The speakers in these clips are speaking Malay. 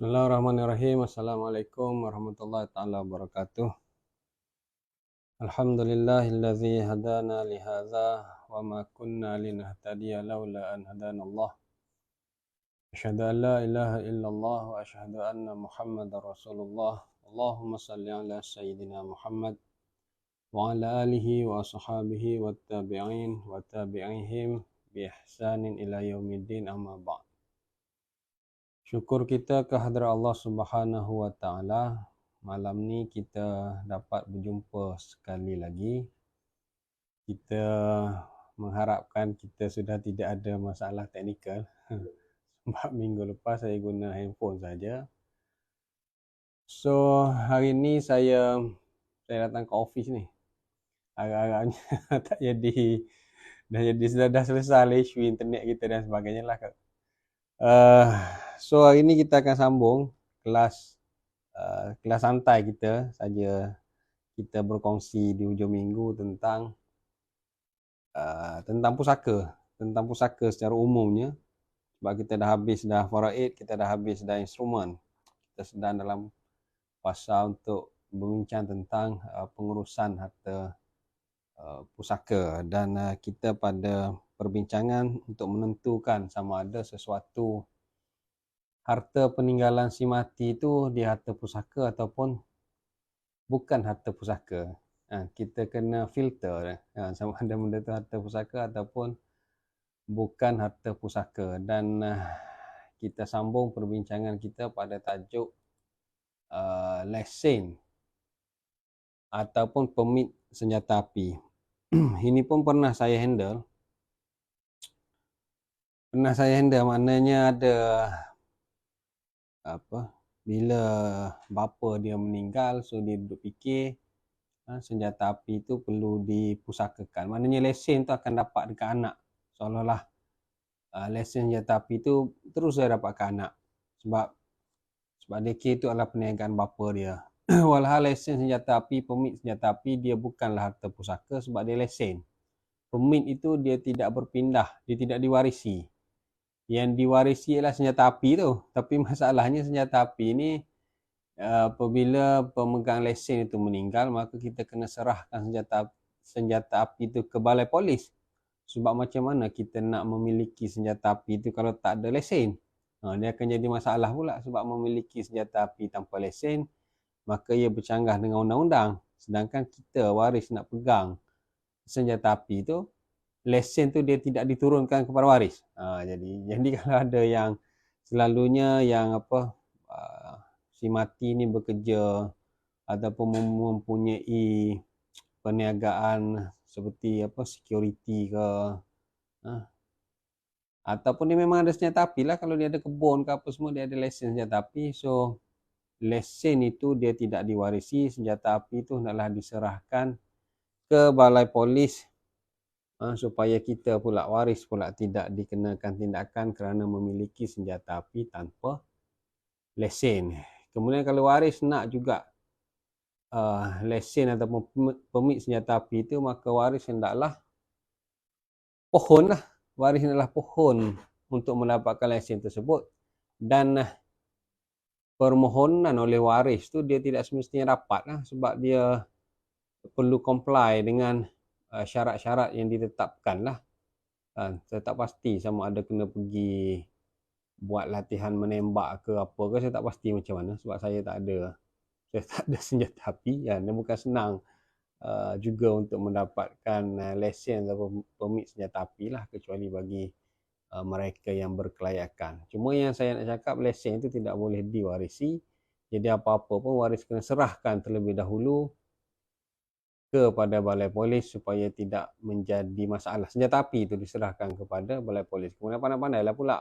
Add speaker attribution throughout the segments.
Speaker 1: Bismillahirrahmanirrahim. Assalamualaikum warahmatullahi taala wabarakatuh. Alhamdulillahilladzi hadana li hadza wa ma kunna linahtadiya laula an hadanallah. Asyhadu an la ilaha illallah wa asyhadu anna Muhammadar Rasulullah. Allahumma shalli ala sayyidina Muhammad wa ala alihi wa ashabihi wat tabi'in wa tabi'ihim bi ihsanin ila yaumiddin, amma ba'd. Syukur kita kehadrat Allah Subhanahu wa taala. Malam ni kita dapat berjumpa sekali lagi. Kita mengharapkan kita sudah tidak ada masalah teknikal. Sebab minggu lepas saya guna handphone saja. So hari ni saya datang ke office ni. Agak-agaknya tak jadi, dah selesai isu internet kita dan sebagainya lah. So hari ni kita akan sambung kelas santai kita saja. Kita berkongsi di hujung minggu tentang pusaka secara umumnya. Sebab kita dah habis dah faraid, kita dah habis dah instrumen. Kita sedang dalam fasa untuk berbincang tentang pengurusan harta pusaka, dan kita pada perbincangan untuk menentukan sama ada sesuatu harta peninggalan si mati itu dia harta pusaka ataupun bukan harta pusaka. Kita kena filter sama ada benda itu harta pusaka ataupun bukan harta pusaka. Dan kita sambung perbincangan kita pada tajuk lesen ataupun permit senjata api. Ini pun pernah saya handle. Maknanya ada bila bapa dia meninggal, so dia duduk fikir senjata api itu perlu dipusakakan. Maknanya lesen tu akan dapat dekat anak. Seolah-olah lesen senjata api itu terus saya dapat ke anak. Sebab dia kira itu adalah perniagaan bapa dia. Walhal lesen senjata api, permit senjata api, dia bukanlah harta pusaka sebab dia lesen. Permit itu dia tidak berpindah, dia tidak diwarisi. Yang diwarisi ialah senjata api tu. Tapi masalahnya senjata api ni apabila pemegang lesen itu meninggal, maka kita kena serahkan senjata api itu ke balai polis. Sebab macam mana kita nak memiliki senjata api itu kalau tak ada lesen? Dia akan jadi masalah pula. Sebab memiliki senjata api tanpa lesen, maka ia bercanggah dengan undang-undang. Sedangkan kita waris nak pegang senjata api itu, lesen tu dia tidak diturunkan kepada waris. Jadi kalau ada yang selalunya yang si mati ni bekerja ataupun mempunyai perniagaan seperti security ke, ataupun dia memang ada senjata api lah. Kalau dia ada kebun ke apa semua, dia ada lesen senjata api. So lesen itu dia tidak diwarisi. Senjata api itu hendaklah diserahkan ke balai polis supaya kita pula waris pula tidak dikenakan tindakan kerana memiliki senjata api tanpa lesen. Kemudian kalau waris nak juga lesen ataupun permit senjata api itu, maka waris hendaklah pohon untuk mendapatkan lesen tersebut. Dan permohonan oleh waris tu dia tidak semestinya dapat lah, sebab dia perlu comply dengan syarat-syarat yang ditetapkan lah. Saya tak pasti sama ada kena pergi buat latihan menembak ke apa ke, saya tak pasti macam mana sebab saya tak ada senjata api. Dan bukan senang juga untuk mendapatkan lesen atau permit senjata api lah, kecuali bagi mereka yang berkelayakan. Cuma yang saya nak cakap, lesen itu tidak boleh diwarisi. Jadi apa-apa pun waris kena serahkan terlebih dahulu kepada balai polis supaya tidak menjadi masalah. Senjata api itu diserahkan kepada balai polis. Kemudian pandai-pandailah pula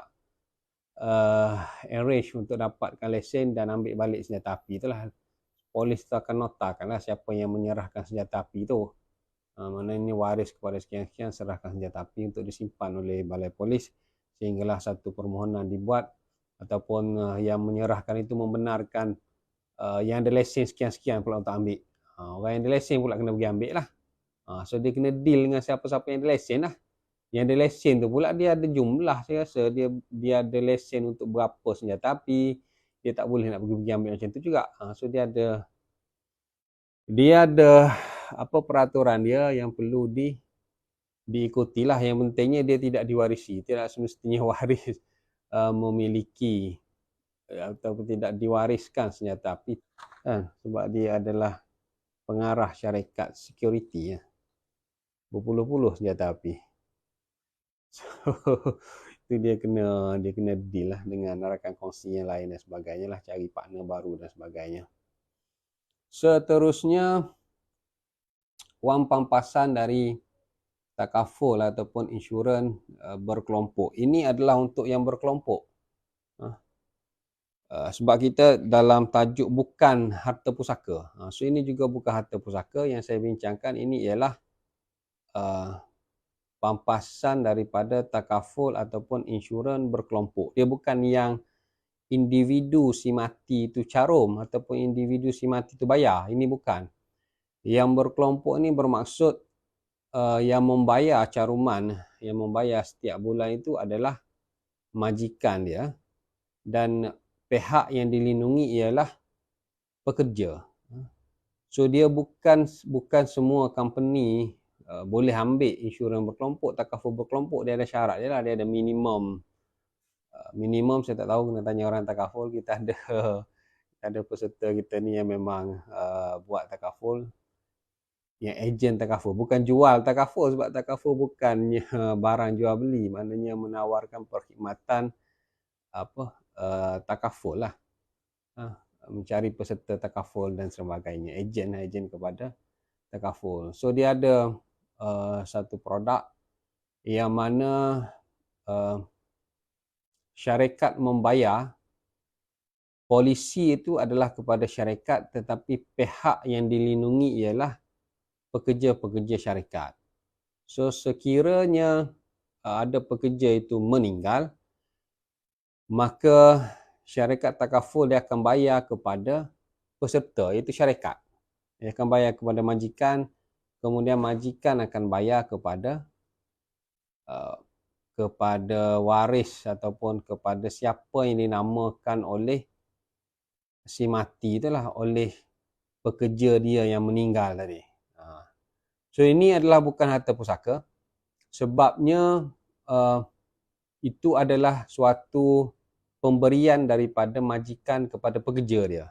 Speaker 1: arrange untuk dapatkan lesen dan ambil balik senjata api itulah. Polis tu akan notakanlah siapa yang menyerahkan senjata api itu. Mana ini waris kepada sekian-sekian, serahkan senjata api untuk disimpan oleh balai polis, sehinggalah satu permohonan dibuat ataupun yang menyerahkan itu membenarkan yang ada lesen sekian-sekian pula untuk ambil. Orang yang ada lesen pula kena pergi ambil lah. So dia kena deal dengan siapa-siapa yang ada lesen lah. Yang ada lesen tu pula dia ada jumlah, saya rasa dia ada lesen untuk berapa senjata api, dia tak boleh nak pergi ambil macam tu juga. So dia ada apa peraturan dia yang perlu diikutilah. Yang pentingnya dia tidak diwarisi, tidak semestinya waris memiliki ataupun tidak diwariskan senjata api kan, sebab dia adalah pengarah syarikat security ya. Berpuluh-puluh senjata api. So itu dia kena deal lah dengan rakan kongsi yang lain dan sebagainya lah, cari partner baru dan sebagainya. Seterusnya, wang pampasan dari takaful ataupun insurans berkelompok. Ini adalah untuk yang berkelompok. Sebab kita dalam tajuk bukan harta pusaka. So ini juga bukan harta pusaka. Yang saya bincangkan ini ialah pampasan daripada takaful ataupun insurans berkelompok. Dia bukan yang individu si mati itu carum ataupun individu si mati itu bayar. Ini bukan. Yang berkelompok ini bermaksud yang membayar caruman, yang membayar setiap bulan itu adalah majikan dia, dan pihak yang dilindungi ialah pekerja. So dia bukan semua company boleh ambil insurans berkelompok, takaful berkelompok. Dia ada syarat dia lah, dia ada minimum saya tak tahu, kena tanya orang takaful. Kita ada peserta kita ni yang memang buat takaful, yang ejen takaful, bukan jual takaful, sebab takaful bukannya barang jual beli, maknanya menawarkan perkhidmatan takaful lah, mencari peserta takaful dan sebagainya, ejen kepada takaful. So dia ada satu produk yang mana syarikat membayar, polisi itu adalah kepada syarikat, tetapi pihak yang dilindungi ialah pekerja-pekerja syarikat. So sekiranya ada pekerja itu meninggal, maka syarikat takaful dia akan bayar kepada peserta, iaitu syarikat. Dia akan bayar kepada majikan, kemudian majikan akan bayar kepada waris ataupun kepada siapa yang dinamakan oleh si mati itulah, oleh pekerja dia yang meninggal tadi. So ini adalah bukan harta pusaka, sebabnya itu adalah suatu pemberian daripada majikan kepada pekerja dia.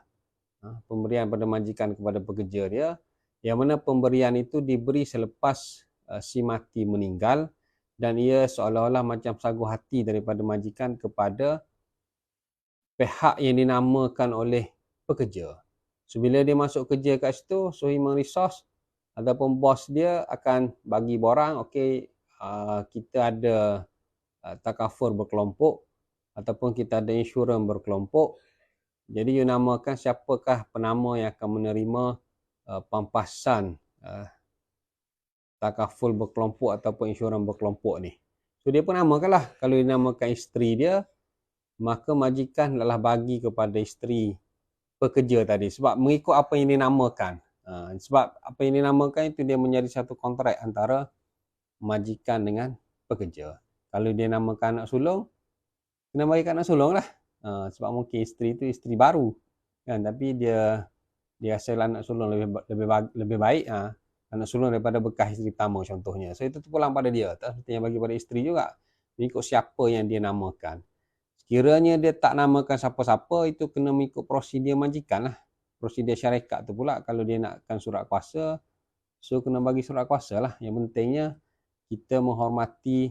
Speaker 1: Pemberian pada majikan kepada pekerja dia, yang mana pemberian itu diberi selepas si mati meninggal, dan ia seolah-olah macam sagu hati daripada majikan kepada pihak yang dinamakan oleh pekerja. So bila dia masuk kerja kat situ, so human resource ataupun bos dia akan bagi borang, okey, kita ada takaful berkelompok ataupun kita ada insurans berkelompok. Jadi you namakan siapakah penama yang akan menerima pampasan takaful berkelompok ataupun insurans berkelompok ni. So dia pun namakanlah. Kalau dia namakan isteri dia, maka majikan adalah bagi kepada isteri pekerja tadi, sebab mengikut apa yang dinamakan. Sebab apa yang dinamakan itu dia menjadi satu kontrak antara majikan dengan pekerja. Kalau dia namakan anak sulung, kena bagi anak sulung lah. Sebab mungkin isteri itu isteri baru kan, tapi dia hasil anak sulung lebih baik anak sulung daripada bekas isteri pertama contohnya. So itu terpulang pada dia, tak seperti yang bagi pada isteri juga, mengikut siapa yang dia namakan. Sekiranya dia tak namakan siapa-siapa, itu kena mengikut prosedur majikan lah, prosedur syarikat tu pula. Kalau dia nakkan surat kuasa, so kena bagi surat kuasa lah. Yang pentingnya kita menghormati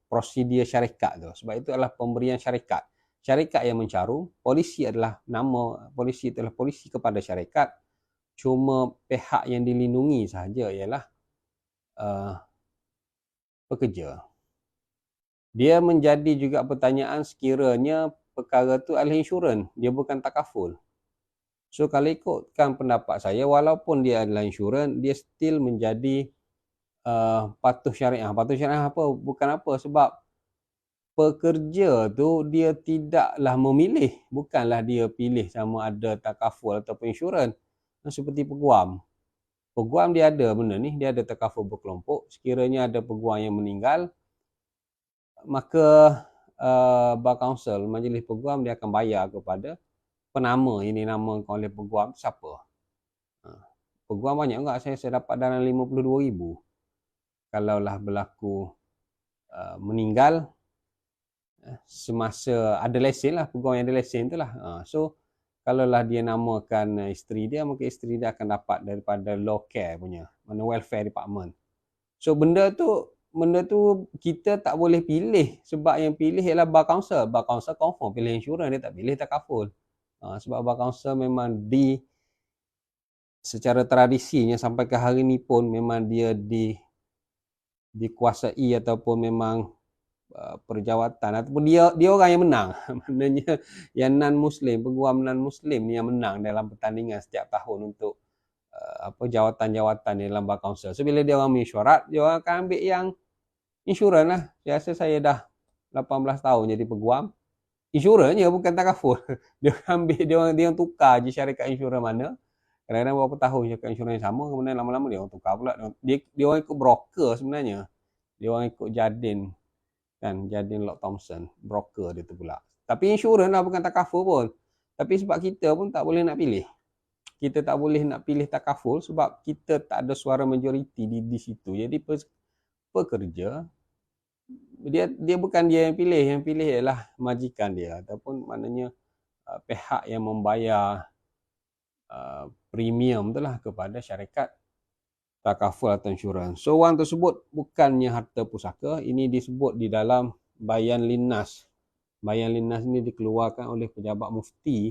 Speaker 1: prosedur syarikat tu, sebab itu adalah pemberian syarikat. Syarikat yang mencarum, polisi adalah nama, polisi adalah polisi kepada syarikat. Cuma pihak yang dilindungi sahaja ialah pekerja. Dia menjadi juga pertanyaan sekiranya perkara tu adalah insurans, dia bukan takaful. So kalau ikutkan pendapat saya, walaupun dia adalah insurans, dia still menjadi patuh syariah. Patuh syariah apa? Bukan apa, sebab pekerja tu dia tidaklah memilih, bukanlah dia pilih sama ada takaful ataupun insurans. Seperti peguam. Peguam dia ada benda ni, dia ada takaful berkelompok. Sekiranya ada peguam yang meninggal, maka bar council, majlis peguam, dia akan bayar kepada penama yang dinamakan oleh peguam tu siapa. Peguam banyak enggak, saya dapat dalam 52,000 kalaulah berlaku meninggal semasa ada lesen lah, peguam yang ada lesen tu lah. So kalaulah dia namakan isteri dia, maka isteri dia akan dapat daripada law care punya, mana welfare department. So benda tu kita tak boleh pilih, sebab yang pilih ialah bar council. Bar council confirm pilih insurans, dia tak pilih takaful. Sebab bar council memang secara tradisinya sampai ke hari ni pun memang dia dikuasai ataupun memang perjawatan ataupun dia orang yang menang. Maknanya yang non muslim, peguam non muslim ni yang menang dalam pertandingan setiap tahun untuk jawatan-jawatan dalam bar council. So bila dia orang mesyuarat, dia orang akan ambil yang insurans lah. Saya rasa saya dah 18 tahun jadi peguam. Insurans je, bukan takaful. Dia ambil, dia orang tukar je syarikat insurans mana. Kadang-kadang berapa tahun syarikat insurans yang sama, kemudian lama-lama dia orang tukar pula. Dia orang ikut broker sebenarnya. Dia orang ikut Jardine kan, Jardine Lock Thompson, broker dia tu pula. Tapi insurans lah, bukan takaful pun. Tapi sebab kita pun tak boleh nak pilih. Kita tak boleh nak pilih takaful sebab kita tak ada suara majoriti di situ. Jadi pekerja, dia bukan dia yang pilih ialah majikan dia ataupun maknanya pihak yang membayar premium tu lah kepada syarikat takaful atau insurans. So wang tersebut bukannya harta pusaka, ini disebut di dalam Bayan Linnas. Bayan Linnas ini dikeluarkan oleh pejabat mufti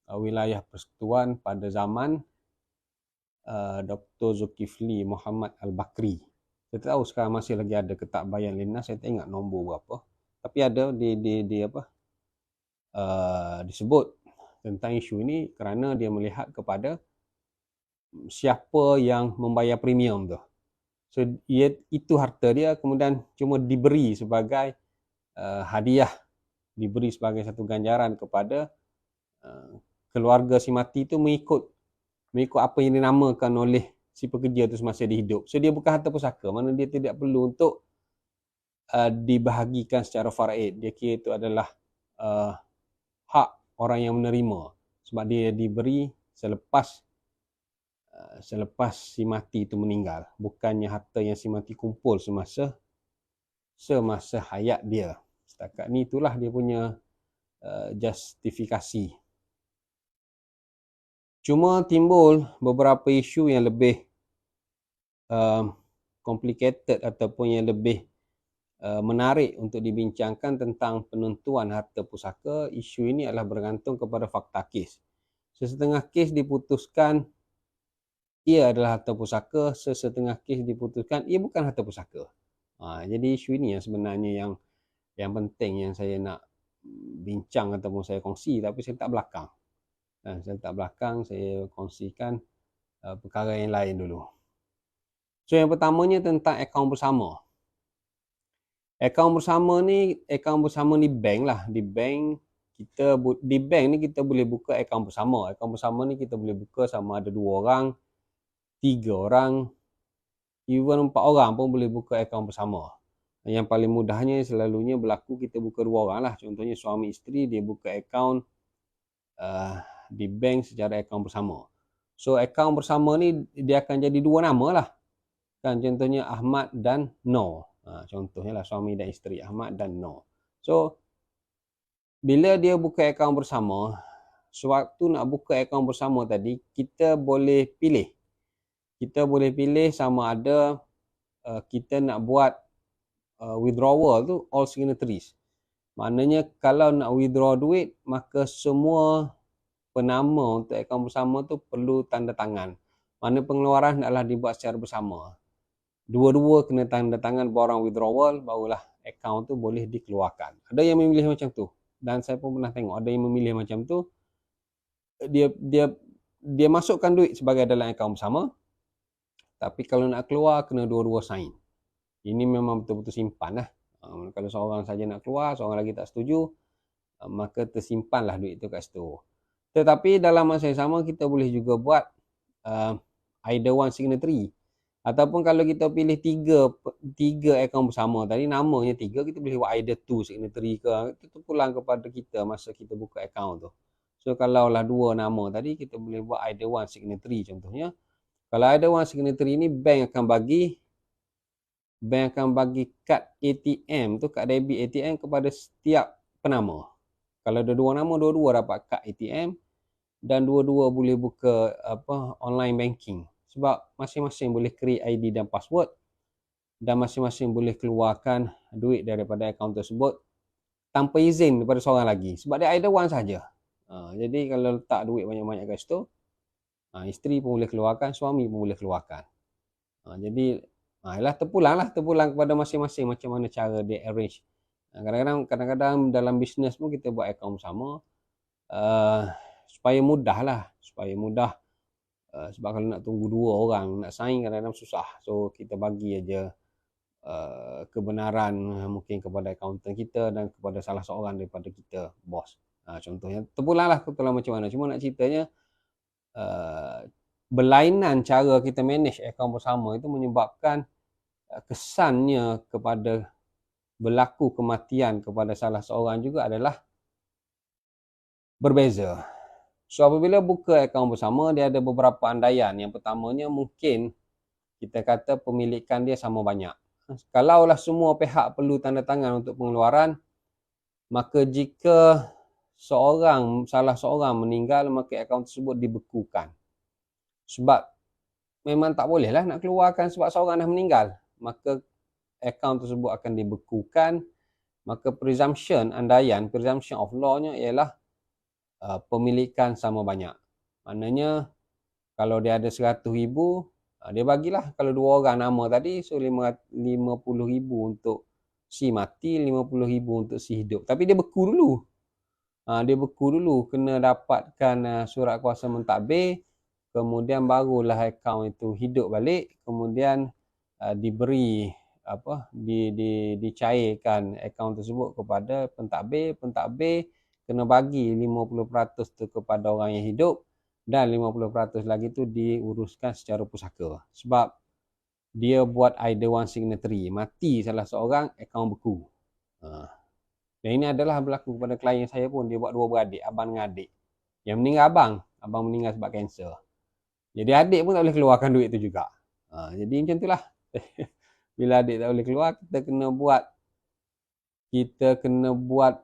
Speaker 1: wilayah Persekutuan pada zaman Dr. Zulkifli Muhammad Al-Bakri. Saya tak tahu sekarang masih lagi ada ke tak Bayan Linnas, saya tak ingat nombor berapa. Tapi ada disebut tentang isu ini kerana dia melihat kepada siapa yang membayar premium tu. So itu harta dia, kemudian cuma diberi sebagai hadiah, diberi sebagai satu ganjaran kepada keluarga si mati tu mengikut apa yang dinamakan oleh si pekerja tu semasa dia hidup. So dia bukan harta pusaka, mana dia tidak perlu untuk dibahagikan secara faraid. Dia kira itu adalah hak orang yang menerima sebab dia diberi selepas si mati itu meninggal, bukannya harta yang si mati kumpul semasa hayat dia. Setakat ni itulah dia punya justifikasi. Cuma timbul beberapa isu yang lebih complicated ataupun yang lebih menarik untuk dibincangkan tentang penentuan harta pusaka. Isu ini adalah bergantung kepada fakta kes. Sesetengah kes diputuskan ia adalah harta pusaka, sesetengah kes diputuskan ia bukan harta pusaka. Jadi isu ini yang sebenarnya yang penting yang saya nak bincang ataupun saya kongsi, tapi saya tak belakang. Saya kongsikan perkara yang lain dulu. So yang pertamanya tentang akaun bersama. Akaun bersama ni bank lah. Di bank ni kita boleh buka akaun bersama. Akaun bersama ni kita boleh buka sama ada 2 orang, 3 orang, even 4 orang pun boleh buka akaun bersama. Yang paling mudahnya selalunya berlaku kita buka 2 orang lah. Contohnya suami isteri dia buka akaun di bank secara akaun bersama. So akaun bersama ni dia akan jadi 2 nama lah. Kan contohnya Ahmad dan Noh. Contohnya lah suami dan isteri, Ahmad dan Noh. So bila dia buka akaun bersama, sewaktu nak buka akaun bersama tadi, kita boleh pilih. Kita boleh pilih sama ada kita nak buat withdrawal tu all signatories. Maknanya kalau nak withdraw duit, maka semua penama untuk akaun bersama tu perlu tanda tangan. Mana pengeluaran adalah dibuat secara bersama. Dua-dua kena tanda tangan barang withdrawal, barulah akaun tu boleh dikeluarkan. Ada yang memilih macam tu. Dan saya pun pernah tengok ada yang memilih macam tu. Dia masukkan duit sebagai dalam akaun bersama. Tapi kalau nak keluar, kena dua-dua sign. Ini memang betul-betul simpan lah. Kalau seorang saja nak keluar, seorang lagi tak setuju, maka tersimpanlah duit tu kat situ. Tetapi dalam masa yang sama kita boleh juga buat either one signatory. Ataupun kalau kita pilih tiga akaun bersama tadi, namanya tiga, kita boleh buat either two signatory ke, itu terpulang kepada kita masa kita buka akaun tu. So kalau lah dua nama tadi, kita boleh buat either one signatory contohnya. Kalau either one signatory ni, bank akan kad ATM tu, kad debit ATM kepada setiap penama. Kalau ada dua nama, dua-dua dapat kad ATM dan dua-dua boleh buka online banking. Sebab masing-masing boleh create ID dan password dan masing-masing boleh keluarkan duit daripada akaun tersebut tanpa izin daripada seorang lagi. Sebab dia either one saja. Jadi kalau letak duit banyak-banyak kat situ, isteri pun boleh keluarkan, suami pun boleh keluarkan. Jadi terpulang kepada masing-masing macam mana cara dia arrange. Kadang-kadang dalam bisnes pun kita buat akaun bersama supaya mudah. Sebab kalau nak tunggu dua orang nak sign kadang-kadang susah. So kita bagi aja kebenaran mungkin kepada akaunten kita dan kepada salah seorang daripada kita, bos. Contohnya terpulang macam mana. Cuma nak ceritanya berlainan cara kita manage akaun bersama itu menyebabkan kesannya kepada berlaku kematian kepada salah seorang juga adalah berbeza. So apabila buka akaun bersama, dia ada beberapa andaian. Yang pertamanya mungkin kita kata pemilikan dia sama banyak. Kalaulah semua pihak perlu tanda tangan untuk pengeluaran, maka jika salah seorang meninggal, maka akaun tersebut dibekukan. Sebab memang tak boleh lah nak keluarkan sebab seorang dah meninggal. Maka akaun tersebut akan dibekukan. Maka presumption of law-nya ialah pemilikan sama banyak. Maknanya kalau dia ada 100,000, dia bagilah. Kalau dua orang nama tadi, so 50,000 untuk si mati, 50,000 untuk si hidup. Tapi dia beku dulu. Kena dapatkan surat kuasa mentadbir, kemudian barulah akaun itu hidup balik, kemudian dicairkan akaun tersebut kepada pentadbir kena bagi 50% tu kepada orang yang hidup dan 50% lagi tu diuruskan secara pusaka. Sebab dia buat either one signatory, mati salah seorang, akaun beku. Dan ini adalah berlaku kepada klien saya pun. Dia buat dua beradik, abang dengan adik. Yang meninggal abang meninggal sebab kanser. Jadi adik pun tak boleh keluarkan duit tu juga. Jadi macam itulah. Bila adik tak boleh keluar, kita kena buat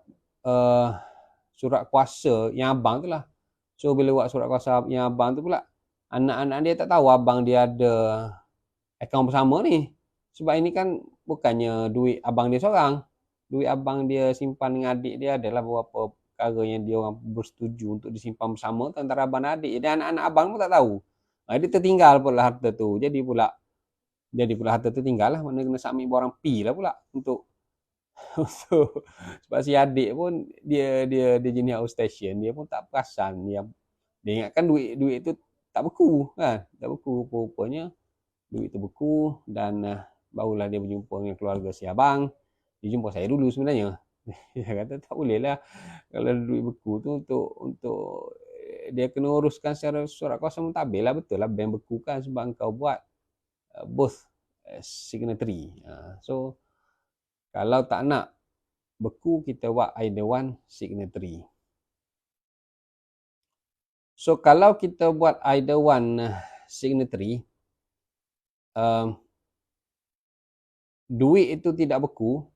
Speaker 1: surat kuasa yang abang tu lah. So bila buat surat kuasa yang abang tu pula, anak-anak dia tak tahu abang dia ada akaun bersama ni. Sebab ini kan bukannya duit abang dia seorang. Duit abang dia simpan dengan adik dia adalah beberapa perkara yang dia orang bersetuju untuk disimpan bersama antara abang dan adik. Jadi anak-anak abang pun tak tahu. Dia tertinggal pula harta tu. Jadi pula harta tu tinggal lah. Mana kena submit barang P lah pula untuk sebab si adik pun dia jenis outstation, dia pun tak perasan, dia ingatkan duit tu tak beku kan, rupanya duit tu beku. Dan barulah dia berjumpa dengan keluarga si abang. Dia jumpa saya dulu sebenarnya. Dia kata tak boleh lah kalau duit beku tu untuk dia kena uruskan secara surat kuasa mentadbir lah. Betul lah bank beku kan sebab kau buat both signatory. So kalau tak nak beku, kita buat either one signatory. So kalau kita buat either one signatory, duit itu tidak beku.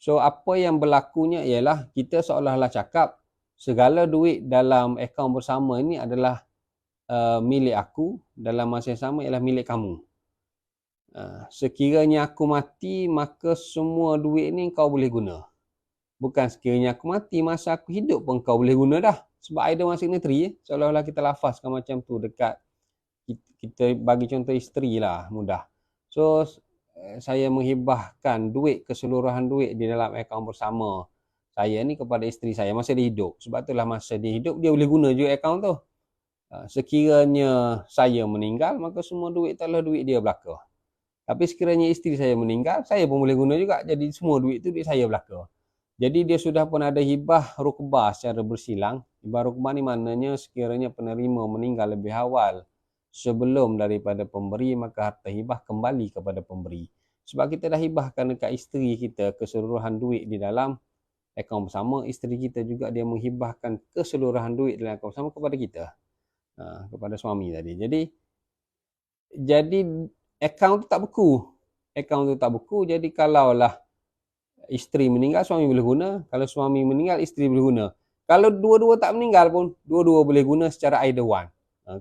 Speaker 1: So apa yang berlakunya ialah kita seolah-olah cakap segala duit dalam akaun bersama ini adalah milik aku, dalam masa yang sama ialah milik kamu. Sekiranya aku mati, maka semua duit ni kau boleh guna. Bukan sekiranya aku mati, masa aku hidup pun kau boleh guna dah. Sebab either one signatory, seolah-olah kita lafazkan macam tu dekat, kita bagi contoh isteri lah, mudah. So saya menghibahkan duit, keseluruhan duit di dalam akaun bersama saya ni kepada isteri saya masa dia hidup. Sebab itulah masa dia hidup, dia boleh guna juga akaun tu. Sekiranya saya meninggal, maka semua duit tu adalah duit dia belaka. Tapi sekiranya isteri saya meninggal, saya pun boleh guna juga. Jadi semua duit tu duit saya belaka. Jadi dia sudah pun ada hibah rukbah secara bersilang. Hibah rukbah ni maknanya sekiranya penerima meninggal lebih awal sebelum daripada pemberi, maka harta hibah kembali kepada pemberi. Sebab kita dah hibahkan dekat isteri kita keseluruhan duit di dalam akaun bersama, isteri kita juga dia menghibahkan keseluruhan duit dalam akaun bersama kepada kita, kepada suami tadi. Jadi akaun tu tak beku. Akaun tu tak beku, jadi kalaulah isteri meninggal, suami boleh guna. Kalau suami meninggal, isteri boleh guna. Kalau dua-dua tak meninggal pun, dua-dua boleh guna secara either one.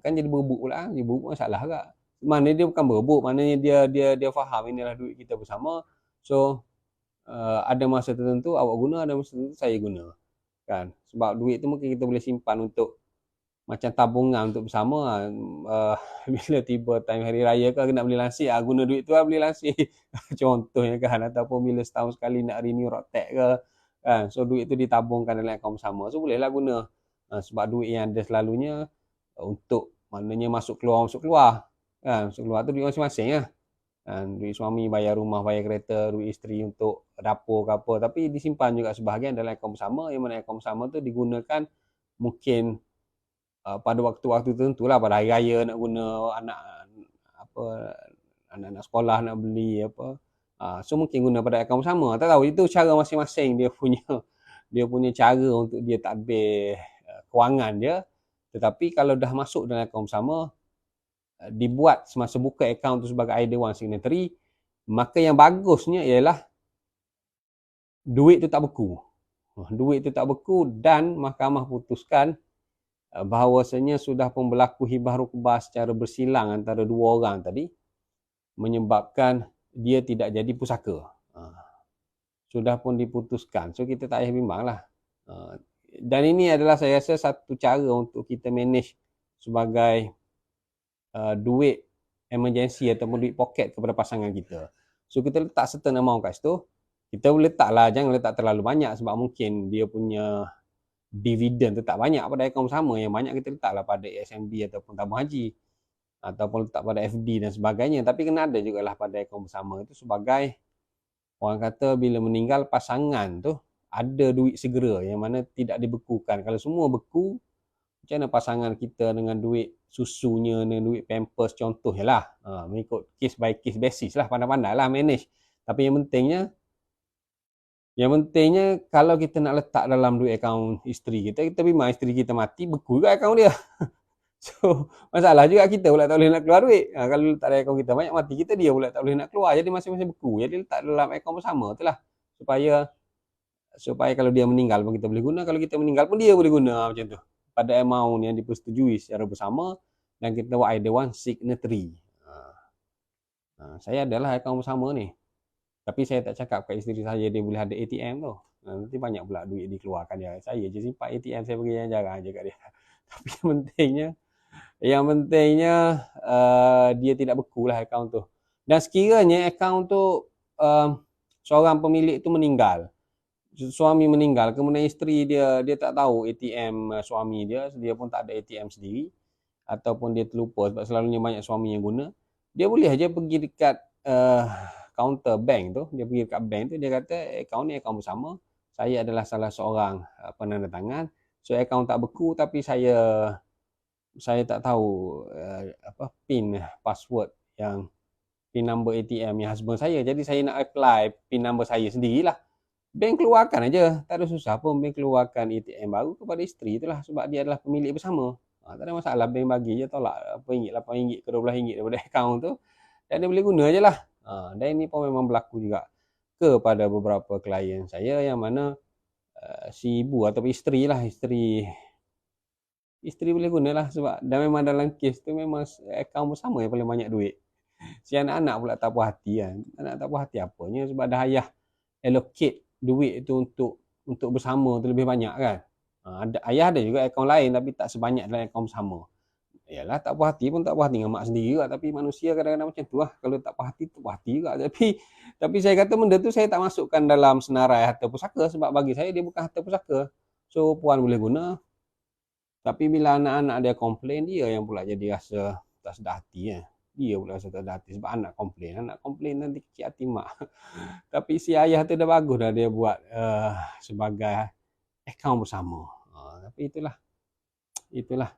Speaker 1: Kan jadi berebut pula, dia berebut masalah agak. Maknanya dia bukan berebut, maknanya dia faham inilah duit kita bersama. So ada masa tertentu awak guna, ada masa tertentu saya guna. Kan? Sebab duit tu mungkin kita boleh simpan untuk macam tabungan untuk bersama. Bila tiba time hari raya ke nak beli lansir, guna duit tu beli lansir. Contohnya kan, ataupun bila setahun sekali nak renew rotek ke kan, so duit tu ditabungkan dalam akaun bersama, so bolehlah guna. Sebab duit yang ada selalunya untuk maknanya masuk keluar kan, masuk keluar tu duit masing-masing lah kan. Duit suami bayar rumah, bayar kereta, duit isteri untuk dapur ke apa, tapi disimpan juga sebahagian dalam akaun bersama, yang mana akaun bersama tu digunakan mungkin pada waktu-waktu tertentu lah, pada hari raya nak guna, anak-anak sekolah nak beli apa, so mungkin guna pada akaun bersama. Tak tahu, itu cara masing-masing dia punya cara untuk dia tadbir kewangan dia. Tetapi kalau dah masuk dalam akaun bersama, dibuat semasa buka akaun tu sebagai either one signatory, maka yang bagusnya ialah duit tu tak beku. Duit tu tak beku dan mahkamah putuskan bahawasanya sudah pun berlaku hibah rukbah secara bersilang antara dua orang tadi, menyebabkan dia tidak jadi pusaka. Sudah pun diputuskan, so kita tak payah bimbang lah. Dan ini adalah saya rasa satu cara untuk kita manage sebagai duit emergency ataupun duit poket kepada pasangan kita. So kita letak certain amount kat situ. Kita boleh letak lah, jangan letak terlalu banyak sebab mungkin dia punya dividen tu tak banyak pada akaun bersama. Yang banyak kita letaklah pada ASMB ataupun tabung haji, ataupun letak pada FD dan sebagainya. Tapi kena ada jugalah pada akaun bersama itu sebagai, orang kata bila meninggal pasangan tu ada duit segera yang mana tidak dibekukan. Kalau semua beku, macam mana pasangan kita dengan duit susunya, dengan duit pampers contohnya lah, mengikut case by case basis lah, pandai-pandai lah manage. Tapi yang pentingnya kalau kita nak letak dalam duit akaun isteri kita, kita bimbang isteri kita mati, beku juga akaun dia. So masalah juga kita pula tak boleh nak keluar duit. Kalau letak dalam akaun kita banyak, mati kita dia pula tak boleh nak keluar. Jadi masing-masing beku. Jadi letak dalam akaun bersama tu lah, supaya kalau dia meninggal pun kita boleh guna, kalau kita meninggal pun dia boleh guna, macam tu. Pada amount yang dipersetujui secara bersama dan kita buat either one signatory. Saya adalah akaun bersama ni. Tapi saya tak cakap kat isteri saya dia boleh ada ATM tu. Nanti banyak pula duit dikeluarkan dia. Saya je simpan ATM, saya bagi yang jarang je kat dia. Tapi yang pentingnya dia tidak beku lah akaun tu. Dan sekiranya akaun tu seorang pemilik tu meninggal, suami meninggal, kemudian isteri dia tak tahu ATM suami dia pun tak ada ATM sendiri, ataupun dia terlupa sebab selalunya banyak suami yang guna, dia boleh aja pergi dekat counter bank tu, dia pergi dekat bank tu, dia kata akaun ni akaun bersama, saya adalah salah seorang penandatangan, so akaun tak beku tapi saya tak tahu PIN password yang PIN number ATM yang husband saya, jadi saya nak apply PIN number saya sendirilah. Bank keluarkan aja, tak ada susah pun bank keluarkan ATM baru kepada isteri itulah, sebab dia adalah pemilik bersama. Tak ada masalah, bank bagi je tolak RM8, RM8 ke RM12 daripada akaun tu dan dia boleh guna je lah. Dan ini pun memang berlaku juga kepada beberapa klien saya yang mana si ibu atau isteri boleh guna lah, sebab dan memang dalam kes tu memang akaun bersama yang paling banyak duit. Si anak-anak pula tak puas hati kan. Anak tak puas hati apanya, sebab dah ayah allocate duit tu untuk bersama tu lebih banyak kan. Ayah ada juga akaun lain tapi tak sebanyak dalam akaun bersama. Yalah, tak puas hati pun tak puas hati dengan mak sendiri juga, tapi manusia kadang-kadang macam tu lah. Kalau tak puas hati, tak puas hati juga. Tapi saya kata benda tu saya tak masukkan dalam senarai harta pusaka, sebab bagi saya dia bukan harta pusaka. So puan boleh guna, tapi bila anak-anak dia komplain, dia yang pula jadi rasa tak sedar hati ya. Dia pula rasa tak sedar hati sebab anak komplain nanti kecil hati mak. Tapi si ayah tu dah bagus dah dia buat sebagai akaun bersama. Tapi itulah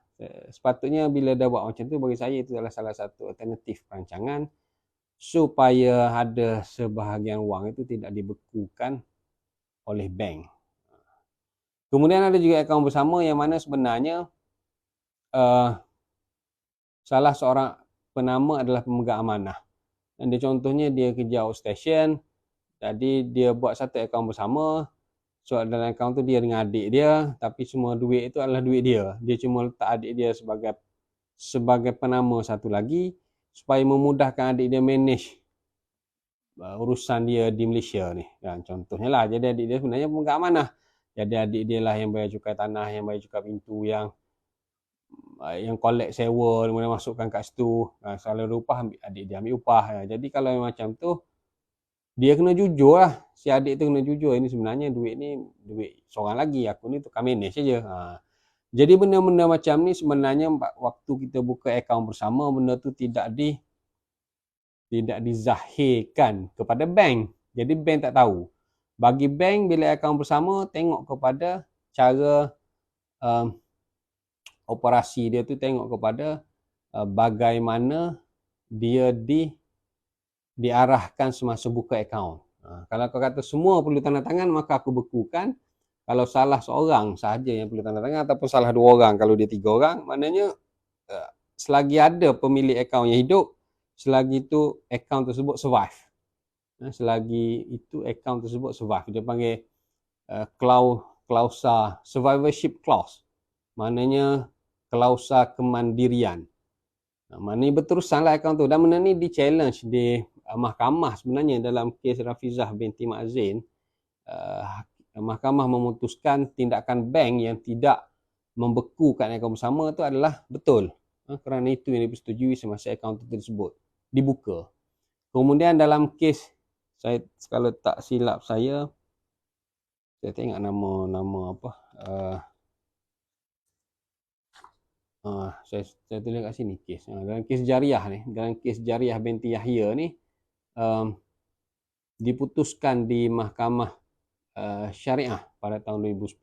Speaker 1: Sepatutnya bila dah buat macam tu, bagi saya itu adalah salah satu alternatif perancangan supaya ada sebahagian wang itu tidak dibekukan oleh bank. Kemudian ada juga akaun bersama yang mana sebenarnya salah seorang penama adalah pemegang amanah. Dan contohnya dia kerja outstation, jadi dia buat satu akaun bersama. So dalam akaun tu dia dengan adik dia, tapi semua duit itu adalah duit dia. Dia cuma letak adik dia sebagai penama satu lagi supaya memudahkan adik dia manage urusan dia di Malaysia ni. Dan contohnya lah, jadi adik dia sebenarnya pemegang amanah. Jadi adik dia lah yang bayar cukai tanah, yang bayar cukai pintu, yang collect sewa, kemudian masukkan kat situ. Kalau upah, adik dia ambil upah. Jadi kalau macam tu, dia kena jujur lah. Si adik tu kena jujur, ini sebenarnya duit ni duit seorang lagi, aku ni tukang manage saja. Jadi benda-benda macam ni sebenarnya waktu kita buka akaun bersama, benda tu tidak dizahirkan kepada bank. Jadi bank tak tahu. Bagi bank, bila akaun bersama, tengok kepada cara operasi dia tu, tengok kepada bagaimana dia diarahkan semasa buka akaun. Kalau kau kata semua perlu tanda tangan, maka aku bekukan. Kalau salah seorang sahaja yang perlu tanda tangan, ataupun salah 2 orang, kalau dia 3 orang, maknanya selagi ada pemilik akaun yang hidup, selagi itu akaun tersebut survive. Selagi itu akaun tersebut survive. Dia panggil klausa survivorship clause. Maknanya klausa kemandirian. Maknanya berterusanlah akaun tu. Dan benda ni di-challenge di mahkamah sebenarnya dalam kes Rafizah binti Mak Zain. Mahkamah memutuskan tindakan bank yang tidak membekukan akaun bersama tu adalah betul. Kerana itu yang dipersetujui semasa akaun tersebut dibuka. Kemudian dalam kes, saya kalau tak silap saya tengok nama apa, saya tulis kat sini kes. Dalam kes Jariah ni, dalam kes Jariah binti Yahya ni, diputuskan di Mahkamah Syariah pada tahun 2010.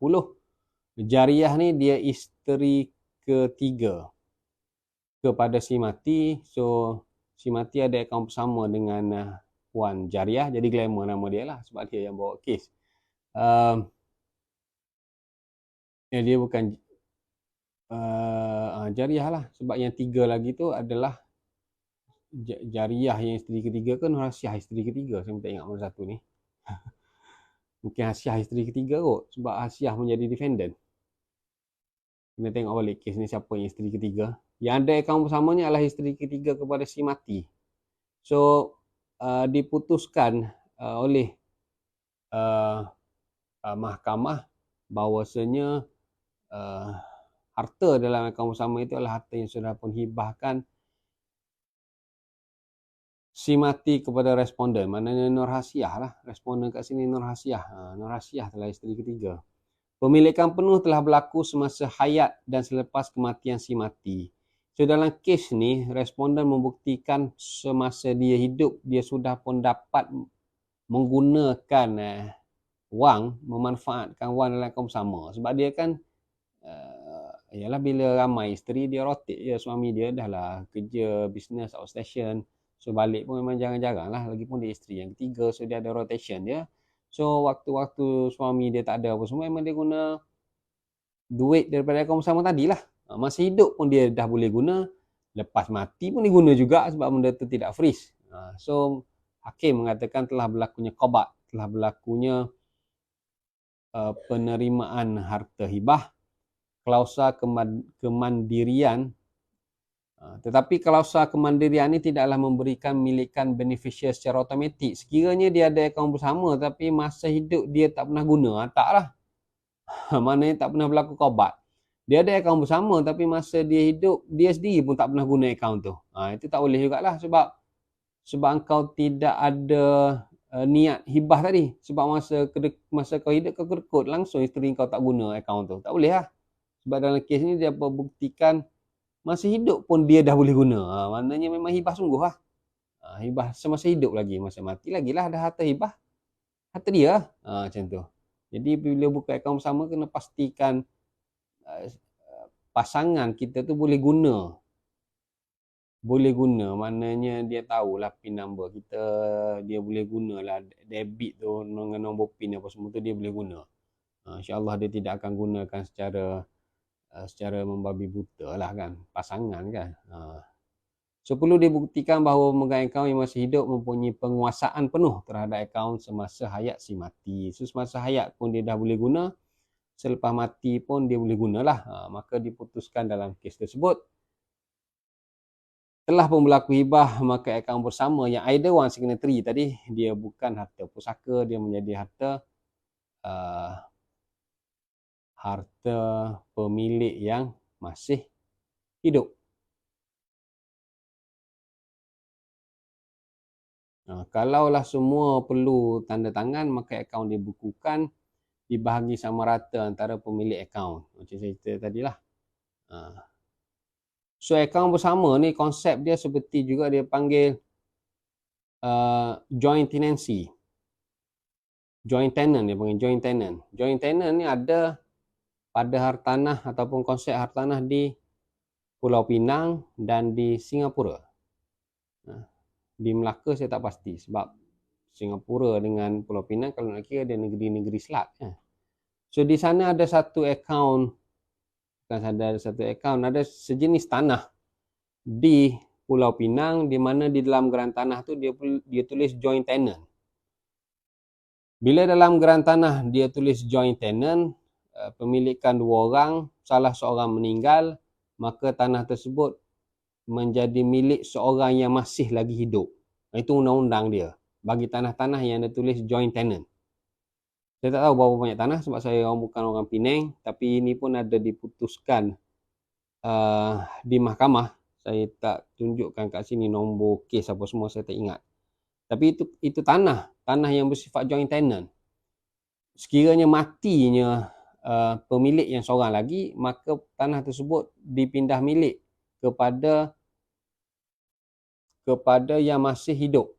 Speaker 1: Jariah ni dia isteri ketiga kepada si mati. So si mati ada akaun bersama dengan Puan Jariah, jadi glamour nama dia lah sebab dia yang bawa kes. Dia bukan Jariah lah, sebab yang 3 lagi tu adalah Jariah yang isteri ketiga ke Nur Hasiah isteri ketiga, saya tak ingat mana satu ni. Mungkin Hasiah isteri ketiga kot, sebab Hasiah menjadi defendant. Kena tengok balik kes ni siapa yang isteri ketiga. Yang ada akaun bersamanya adalah isteri ketiga kepada si mati. So diputuskan oleh mahkamah bahawasanya harta dalam akaun bersama itu adalah harta yang sudah pun hibahkan si mati kepada responden. Maknanya Nur Hasiah lah. Responden kat sini Nur Hasiah. Nur Hasiah telah isteri ketiga. Pemilikan penuh telah berlaku semasa hayat dan selepas kematian si mati. So dalam kes ni, responden membuktikan semasa dia hidup, dia sudah pun dapat menggunakan wang, memanfaatkan wang dalam akaun bersama. Sebab dia kan, ialah bila ramai isteri, dia rotate je. Suami dia dah lah kerja, bisnes, outstation. So balik pun memang jarang-jarang lah. Lagipun dia isteri yang ketiga, so dia ada rotation dia. So waktu-waktu suami dia tak ada apa semua, memang dia guna duit daripada akaun bersama tadi lah. Masa hidup pun dia dah boleh guna, lepas mati pun dia guna juga sebab benda tu tidak freeze. So hakim mengatakan telah berlakunya qabat, telah berlakunya penerimaan harta hibah, klausa kemandirian. Tetapi klausa kemandirian ini tidaklah memberikan milikan beneficial secara automatik. Sekiranya dia ada akaun bersama tapi masa hidup dia tak pernah guna, taklah. Maknanya tak pernah berlaku qabat. Dia ada akaun bersama tapi masa dia hidup, dia sendiri pun tak pernah guna akaun tu. Itu tak boleh jugalah sebab engkau tidak ada niat hibah tadi. Sebab masa kau hidup, kau kerekut langsung isteri kau tak guna akaun tu. Tak boleh lah. Sebab dalam kes ni dia membuktikan masa hidup pun dia dah boleh guna. Maknanya memang hibah sungguh lah. Hibah semasa hidup lagi. Masa mati lagi lah ada harta hibah. Harta dia lah. Macam tu. Jadi bila buka akaun bersama, kena pastikan pasangan kita tu boleh guna, maknanya dia tahulah PIN number kita, dia boleh gunalah debit tu dengan nombor PIN apa semua tu dia boleh guna. InsyaAllah dia tidak akan gunakan secara membabi buta lah kan, pasangan kan. So perlu dibuktikan bahawa pemegang akaun yang masih hidup mempunyai penguasaan penuh terhadap akaun semasa hayat si mati. So semasa hayat pun dia dah boleh guna, selepas mati pun dia boleh gunalah. Maka diputuskan dalam kes tersebut, telah pun berlaku hibah, maka akaun bersama yang either one signatory tadi, dia bukan harta pusaka, dia menjadi harta pemilik yang masih hidup. Kalaulah semua perlu tanda tangan, maka akaun dibukukan, dibahagi sama rata antara pemilik akaun. Macam saya cerita tadilah. So akaun bersama ni konsep dia seperti juga dia panggil joint tenancy. Joint tenant dia panggil joint tenant. Joint tenant ni ada pada hartanah ataupun konsep hartanah di Pulau Pinang dan di Singapura. Di Melaka saya tak pasti sebab Singapura dengan Pulau Pinang kalau nak kira dia negeri-negeri selat. So di sana ada satu akaun, ada sejenis tanah di Pulau Pinang di mana di dalam geran tanah tu dia tulis joint tenant. Bila dalam geran tanah dia tulis joint tenant, pemilikan dua orang, salah seorang meninggal, maka tanah tersebut menjadi milik seorang yang masih lagi hidup. Itu undang-undang dia bagi tanah-tanah yang ada tulis joint tenant. Saya tak tahu berapa banyak tanah sebab saya bukan orang Penang, tapi ini pun ada diputuskan di mahkamah. Saya tak tunjukkan kat sini nombor kes apa semua, saya tak ingat. Tapi itu tanah yang bersifat joint tenant. Sekiranya matinya pemilik yang seorang lagi, maka tanah tersebut dipindah milik kepada yang masih hidup.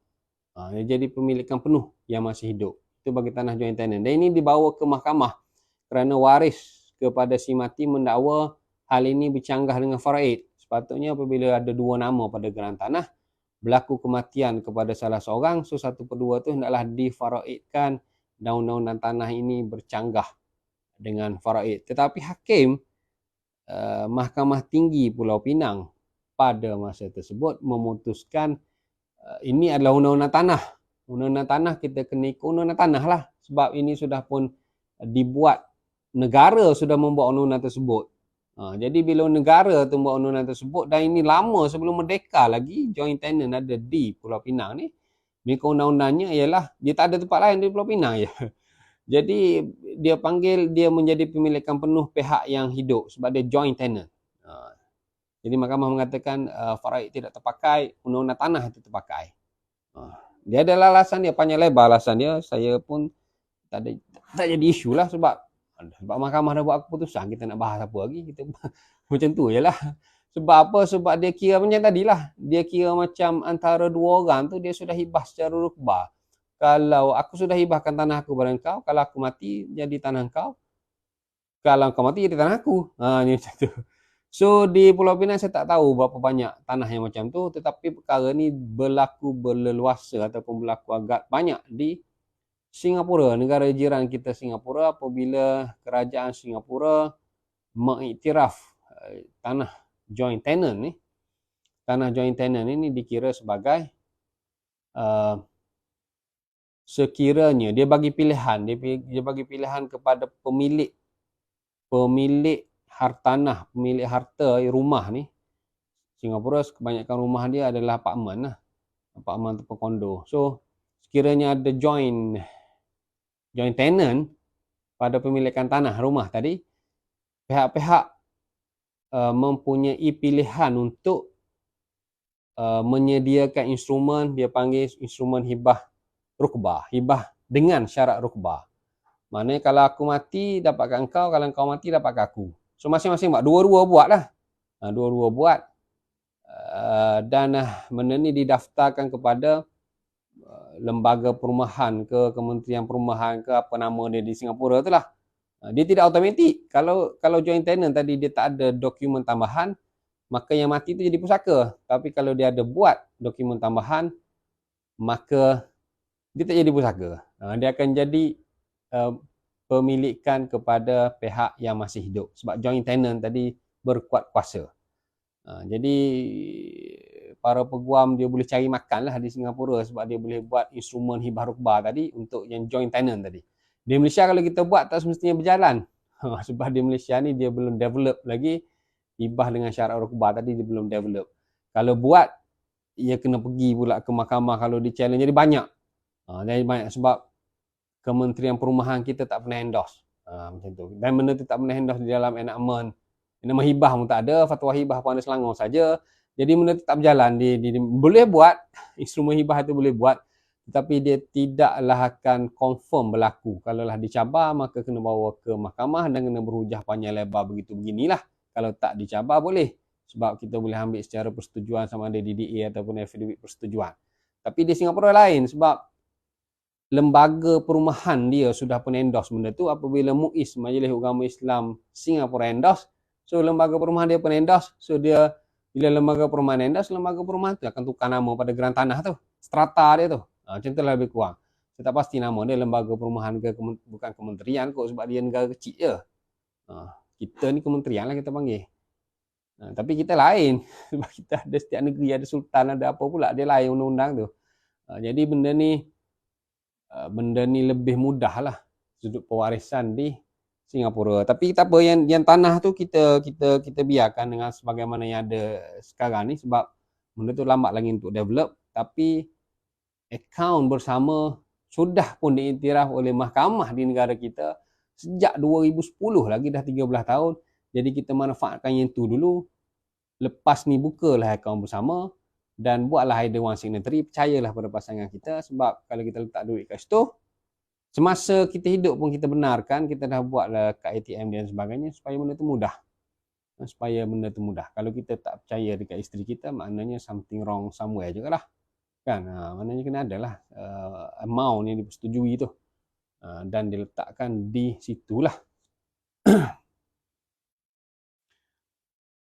Speaker 1: Dia jadi pemilikan penuh yang masih hidup. Itu bagi tanah joint tenant. Dan ini dibawa ke mahkamah kerana waris kepada si mati mendakwa hal ini bercanggah dengan faraid. Sepatutnya apabila ada dua nama pada geran tanah, berlaku kematian kepada salah seorang, so 1/2 tu hendaklah difaraidkan dan undang-undang tanah ini bercanggah dengan faraid. Tetapi hakim Mahkamah Tinggi Pulau Pinang pada masa tersebut memutuskan ini adalah undang-undang tanah. Undang-undang tanah kita kena ikut undang-undang tanah lah. Sebab ini sudah pun dibuat, negara sudah membuat undang-undang tersebut. Jadi bila negara tu membuat undang-undang tersebut, dan ini lama sebelum merdeka lagi, joint tenant ada di Pulau Pinang ni. Mereka undang-undangnya ialah dia tak ada tempat lain di Pulau Pinang je. Jadi dia panggil dia menjadi pemilikan penuh pihak yang hidup sebab dia joint tenant. Jadi mahkamah mengatakan faraid tidak terpakai, undang-undang tanah itu terpakai. Dia adalah alasan dia, panjang lebar alasan dia, saya pun tak jadi isu lah sebab mahkamah dah buat keputusan, kita nak bahas apa lagi, kita macam tu je lah. Sebab apa? Sebab dia kira macam tadilah, dia kira macam antara dua orang tu dia sudah hibah secara rukbah. Kalau aku sudah hibahkan tanah aku kepada kau, kalau aku mati jadi tanah kau, kalau kau mati jadi tanah aku. Ni macam tu. So di Pulau Pinang saya tak tahu berapa banyak tanah yang macam tu, tetapi perkara ni berlaku berleluasa ataupun berlaku agak banyak di Singapura, negara jiran kita Singapura, apabila kerajaan Singapura mengiktiraf tanah joint tenant ni. Tanah joint tenant ini dikira sebagai sekiranya dia bagi pilihan, dia bagi pilihan kepada pemilik hartanah, pemilik harta rumah ni. Singapura kebanyakan rumah dia adalah apartmen lah. Apartmen ataupun kondo. So sekiranya ada joint tenant pada pemilikan tanah rumah tadi, pihak-pihak mempunyai pilihan untuk menyediakan instrumen, dia panggil instrumen hibah rukbah, hibah dengan syarat rukbah. Maknanya kalau aku mati dapatkan kau, kalau kau mati dapatkan aku. So masing-masing buat, dua-dua buat lah. Dua-dua buat. Dan benda ni didaftarkan kepada lembaga perumahan ke, Kementerian Perumahan ke, apa nama dia di Singapura tu lah. Dia tidak automatik. Kalau joint tenant tadi dia tak ada dokumen tambahan, maka yang mati itu jadi pusaka. Tapi kalau dia ada buat dokumen tambahan, maka dia tak jadi pusaka. Dia akan jadi pemilikan kepada pihak yang masih hidup. Sebab joint tenant tadi berkuat kuasa. Jadi para peguam dia boleh cari makan lah di Singapura sebab dia boleh buat instrumen hibah rukbah tadi untuk yang joint tenant tadi. Di Malaysia kalau kita buat tak semestinya berjalan. Sebab di Malaysia ni dia belum develop lagi hibah dengan syarat rukbah tadi dia belum develop. Kalau buat ia kena pergi pula ke mahkamah kalau di challenge jadi banyak. Jadi banyak sebab Kementerian Perumahan kita tak pernah endorse. Macam tu. Dan benda tu tak pernah endorse di dalam enactment. Nama hibah pun tak ada, fatwa hibah pun ada Selangor saja. Jadi benda tu tak berjalan. Dia boleh buat, instrumen hibah tu boleh buat, tetapi dia tidaklah akan confirm berlaku. Kalau lah dicabar, maka kena bawa ke mahkamah dan kena berhujah panjang lebar begitu beginilah. Kalau tak dicabar boleh. Sebab kita boleh ambil secara persetujuan sama ada DDA ataupun affidavit persetujuan. Tapi di Singapura lain sebab lembaga perumahan dia sudah pun endorse benda tu. Apabila MUIS, Majlis Agama Islam Singapura endorse, so lembaga perumahan dia pun endorse. So dia bila lembaga perumahan endorse, lembaga perumahan tu akan tukar nama pada geran tanah tu, strata dia tu. Macam tu lah lebih kurang. Saya tak pasti nama dia lembaga perumahan ke bukan kementerian kot sebab dia negara kecil je. Kita ni kementerian lah kita panggil. Tapi kita lain sebab kita ada setiap negeri ada sultan ada apa pula, dia lain undang-undang tu. Jadi benda ni lebih mudah lah sudut pewarisan di Singapura. Tapi tak apa, yang tanah tu kita biarkan dengan sebagaimana yang ada sekarang ni sebab benda tu lambat lagi untuk develop. Tapi akaun bersama sudah pun diiktiraf oleh mahkamah di negara kita sejak 2010 lagi, dah 13 tahun. Jadi kita manfaatkan yang tu dulu. Lepas ni bukalah akaun bersama dan buatlah either one signatory. Percayalah pada pasangan kita sebab kalau kita letak duit kat situ, semasa kita hidup pun kita benarkan, kita dah buatlah kad ATM dan sebagainya supaya benda tu mudah. Kalau kita tak percaya dekat isteri kita, maknanya something wrong somewhere juga lah. Kan? Maknanya kena ada lah amount yang dipersetujui tu. Dan diletakkan di situlah.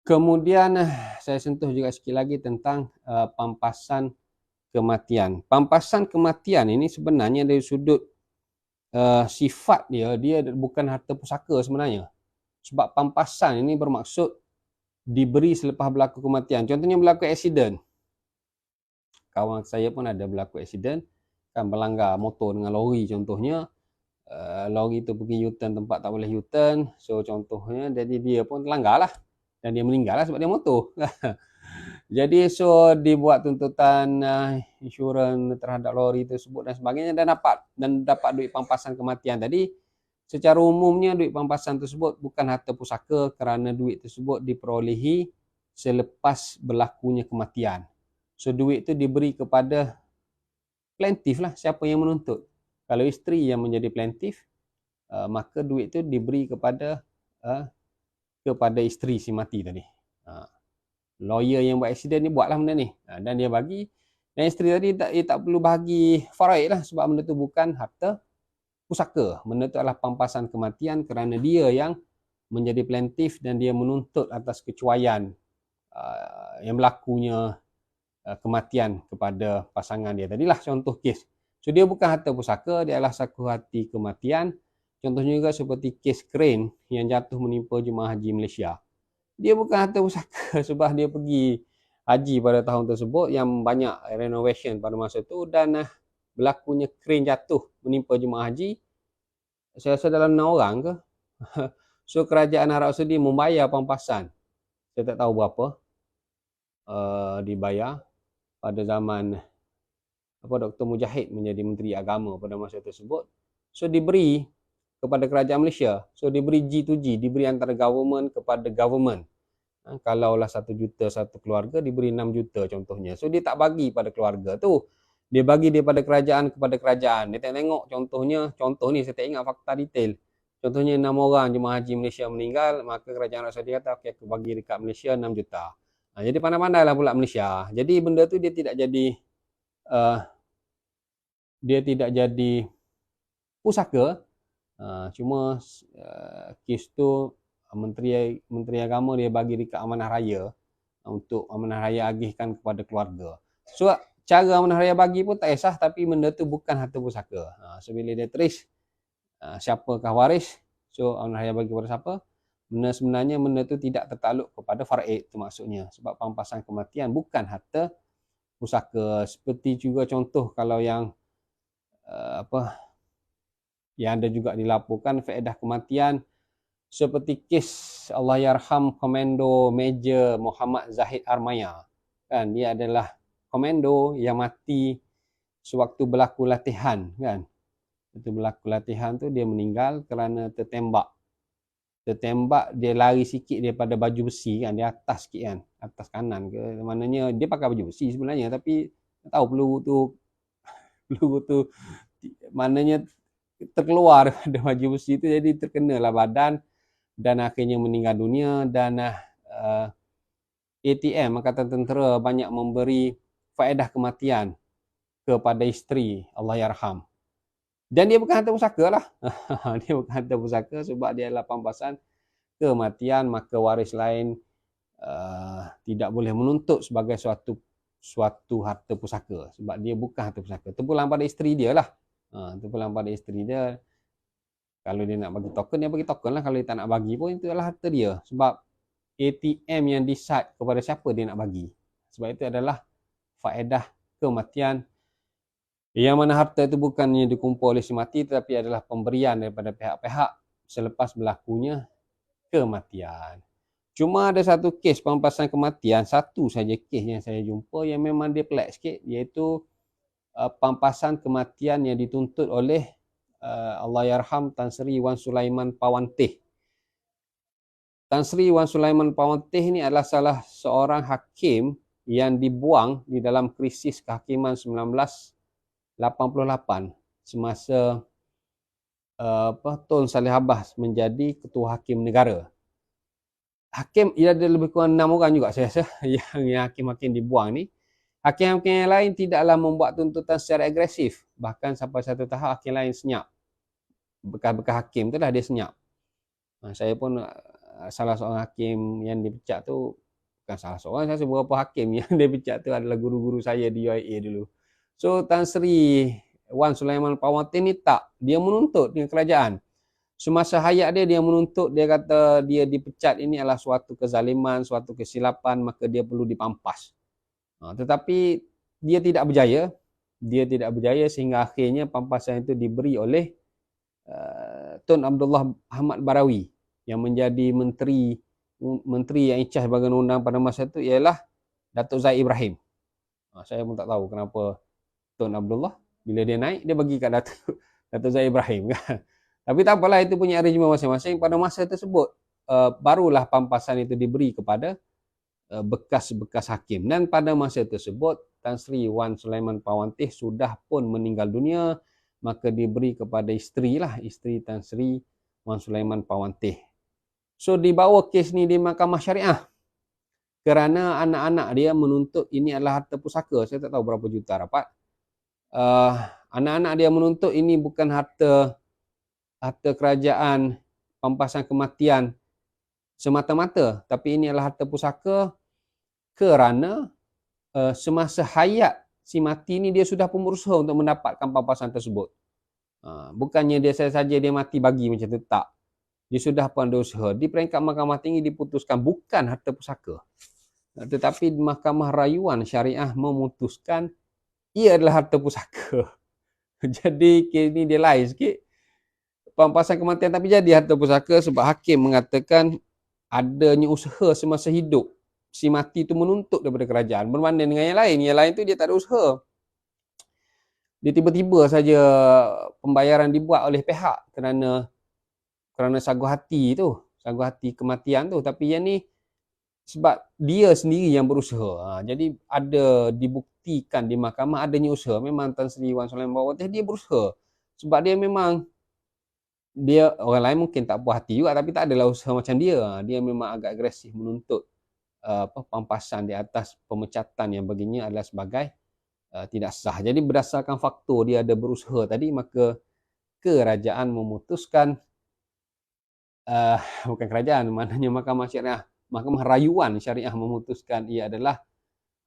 Speaker 1: Kemudian saya sentuh juga sikit lagi tentang pampasan kematian. Pampasan kematian ini sebenarnya dari sudut sifat dia bukan harta pusaka sebenarnya. Sebab pampasan ini bermaksud diberi selepas berlaku kematian. Contohnya berlaku aksiden. Kawan saya pun ada berlaku aksiden, kan berlanggar motor dengan lori contohnya. Lori tu pergi U-turn tempat tak boleh U-turn. So contohnya jadi dia pun terlanggar lah. Dan dia meninggal lah sebab dia motor. Jadi so dibuat tuntutan insurans terhadap lori tersebut dan sebagainya dan dapat duit pampasan kematian tadi. Secara umumnya duit pampasan tersebut bukan harta pusaka kerana duit tersebut diperolehi selepas berlakunya kematian. So duit tu diberi kepada plaintiff lah, siapa yang menuntut. Kalau isteri yang menjadi plaintiff, maka duit tu diberi kepada isteri si mati tadi. Lawyer yang buat aksiden ni buatlah benda ni. Dan dia bagi. Dan isteri tadi tak perlu bahagi faraid lah sebab benda tu bukan harta pusaka. Benda tu adalah pampasan kematian kerana dia yang menjadi plaintiff dan dia menuntut atas kecuaian yang berlakunya kematian kepada pasangan dia. Tadilah contoh kes. So dia bukan harta pusaka, dia adalah saku hati kematian. Contohnya juga seperti kes kren yang jatuh menimpa jemaah haji Malaysia. Dia bukan harta pusaka sebab dia pergi haji pada tahun tersebut yang banyak renovation pada masa itu dan berlakunya kren jatuh menimpa jemaah haji. Saya rasa dalam 6 orang ke. So kerajaan Arab Saudi membayar pampasan. Saya tak tahu berapa dibayar pada zaman Dr. Mujahid menjadi Menteri Agama pada masa tersebut. So diberi kepada kerajaan Malaysia. So diberi G2G, diberi antara government kepada government. Kalaulah 1 juta satu keluarga, diberi 6 juta contohnya. So dia tak bagi pada keluarga tu. Dia bagi daripada kerajaan kepada kerajaan. Dia tengok contoh ni saya tak ingat fakta detail. Contohnya 6 orang jemaah haji Malaysia meninggal, maka kerajaan Arab Saudi kata okey aku bagi dekat Malaysia 6 juta. Jadi pandai-pandailah pula Malaysia. Jadi benda tu dia tidak jadi pusaka. Cuma kes tu Menteri Agama dia bagi dekat amanah raya untuk amanah raya agihkan kepada keluarga. So cara amanah raya bagi pun tak sah, tapi benda tu bukan harta pusaka. So bila dia tulis siapakah waris, so amanah raya bagi kepada siapa, sebenarnya benda tu tidak tertakluk kepada faraid tu maksudnya, sebab pampasan kematian bukan harta pusaka. Seperti juga contoh kalau yang yang ada juga dilaporkan faedah kematian seperti kes Allahyarham Komando Major Muhammad Zahid Armaya. Kan dia adalah komando yang mati sewaktu berlaku latihan kan. Waktu berlaku latihan tu dia meninggal kerana tertembak. Dia lari sikit daripada baju besi kan, dia atas sikit kan, atas kanan ke. Maknanya dia pakai baju besi sebenarnya, tapi tak tahu peluru tu maknanya terkeluar daripada baju besi tu, jadi terkenalah badan dan akhirnya meninggal dunia. Dan ATM Angkatan Tentera banyak memberi faedah kematian kepada isteri Allahyarham. Dan dia bukan harta pusaka lah. Dia bukan harta pusaka sebab dia adalah pampasan kematian, maka waris lain tidak boleh menuntut sebagai suatu harta pusaka sebab dia bukan harta pusaka. Terpulang pada isteri dia lah. Terpulang pada isteri dia. Kalau dia nak bagi token, dia bagi token lah. Kalau dia tak nak bagi pun, itu adalah harta dia. Sebab ATM yang decide kepada siapa dia nak bagi. Sebab itu adalah faedah kematian. Yang mana harta itu bukannya dikumpul oleh si mati, tetapi adalah pemberian daripada pihak-pihak selepas berlakunya kematian. Cuma ada satu kes pampasan kematian, satu saja kes yang saya jumpa yang memang dia pelik sikit, iaitu pampasan kematian yang dituntut oleh Allahyarham Tan Sri Wan Sulaiman Pawanteh. Tan Sri Wan Sulaiman Pawanteh ni adalah salah seorang hakim yang dibuang di dalam krisis kehakiman 1988 semasa Tun Saleh Abbas menjadi ketua hakim negara. Hakim, ia ada lebih kurang 6 orang juga saya rasa yang hakim-hakim dibuang ni. Hakim-hakim yang lain tidaklah membuat tuntutan secara agresif. Bahkan sampai satu tahap hakim lain senyap. Bekas-bekas hakim tu dah dia senyap. Saya pun salah seorang hakim yang dipecat tu, bukan salah seorang, saya beberapa hakim yang dipecat tu adalah guru-guru saya di UIA dulu. So Tan Sri Wan Sulaiman Pawanteh ni tak, dia menuntut dengan kerajaan. Semasa hayat dia menuntut, dia kata dia dipecat ini adalah suatu kezaliman, suatu kesilapan, maka dia perlu dipampas. Tetapi dia tidak berjaya sehingga akhirnya pampasan itu diberi oleh Tun Abdullah Ahmad Barawi yang menjadi menteri yang incas bahagian undang pada masa itu ialah Datuk Zaid Ibrahim. Saya pun tak tahu kenapa Tun Abdullah bila dia naik dia bagi kat Datuk Zaid Ibrahim kan. Tapi tak apalah, itu punya arrangement masing-masing. Pada masa tersebut barulah pampasan itu diberi kepada bekas-bekas hakim. Dan pada masa tersebut Tan Sri Wan Sulaiman Pawanteh sudah pun meninggal dunia, maka diberi kepada isteri Tan Sri Wan Sulaiman Pawanteh. So dibawa kes ni di Mahkamah Syariah kerana anak-anak dia menuntut ini adalah harta pusaka. Saya tak tahu berapa juta dapat. Anak-anak dia menuntut ini bukan harta kerajaan pampasan kematian semata-mata, tapi ini adalah harta pusaka kerana semasa hayat si mati ni dia sudah pun berusaha untuk mendapatkan pampasan tersebut. Bukannya dia saja dia mati bagi macam tu, tak. Dia sudah pun ada usaha. Di peringkat Mahkamah Tinggi diputuskan bukan harta pusaka, tetapi Mahkamah Rayuan Syariah memutuskan ia adalah harta pusaka. Jadi ini dia lain sikit. Pampasan kematian tapi jadi harta pusaka sebab hakim mengatakan adanya usaha semasa hidup si mati tu menuntut daripada kerajaan, berbanding dengan yang lain. Yang lain tu dia tak ada usaha. Dia tiba-tiba saja pembayaran dibuat oleh pihak kerana sagu hati kematian tu. Tapi yang ni sebab dia sendiri yang berusaha. Jadi ada dibuktikan di mahkamah adanya usaha. Memang Tan Sri Wan Sulaiman Pawanteh dia berusaha. Sebab dia memang orang lain mungkin tak puas hati juga, tapi tak adalah usaha macam dia. Dia memang agak agresif menuntut pampasan di atas pemecatan yang baginya adalah sebagai tidak sah. Jadi berdasarkan faktor dia ada berusaha tadi, maka kerajaan memutuskan, bukan kerajaan, maknanya Mahkamah Syariah, Mahkamah Rayuan Syariah memutuskan ia adalah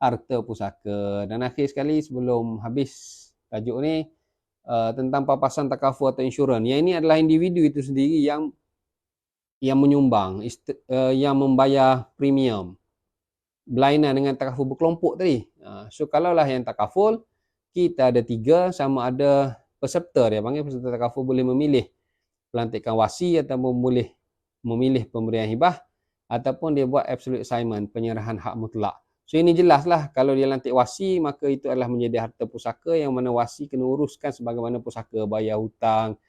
Speaker 1: harta pusaka. Dan akhir sekali sebelum habis tajuk ni, tentang papasan takaful atau insurans. Yang ini adalah individu itu sendiri yang menyumbang, yang membayar premium. Berlainan dengan takaful berkelompok tadi. So kalaulah yang takaful, kita ada 3, sama ada peserta, dia panggil peserta takaful boleh memilih pelantikan wasi ataupun boleh memilih pemberian hibah, ataupun dia buat absolute assignment, penyerahan hak mutlak. So ini jelaslah, kalau dia lantik wasi, maka itu adalah menjadi harta pusaka yang mana wasi kena uruskan sebagaimana pusaka, bayar hutang,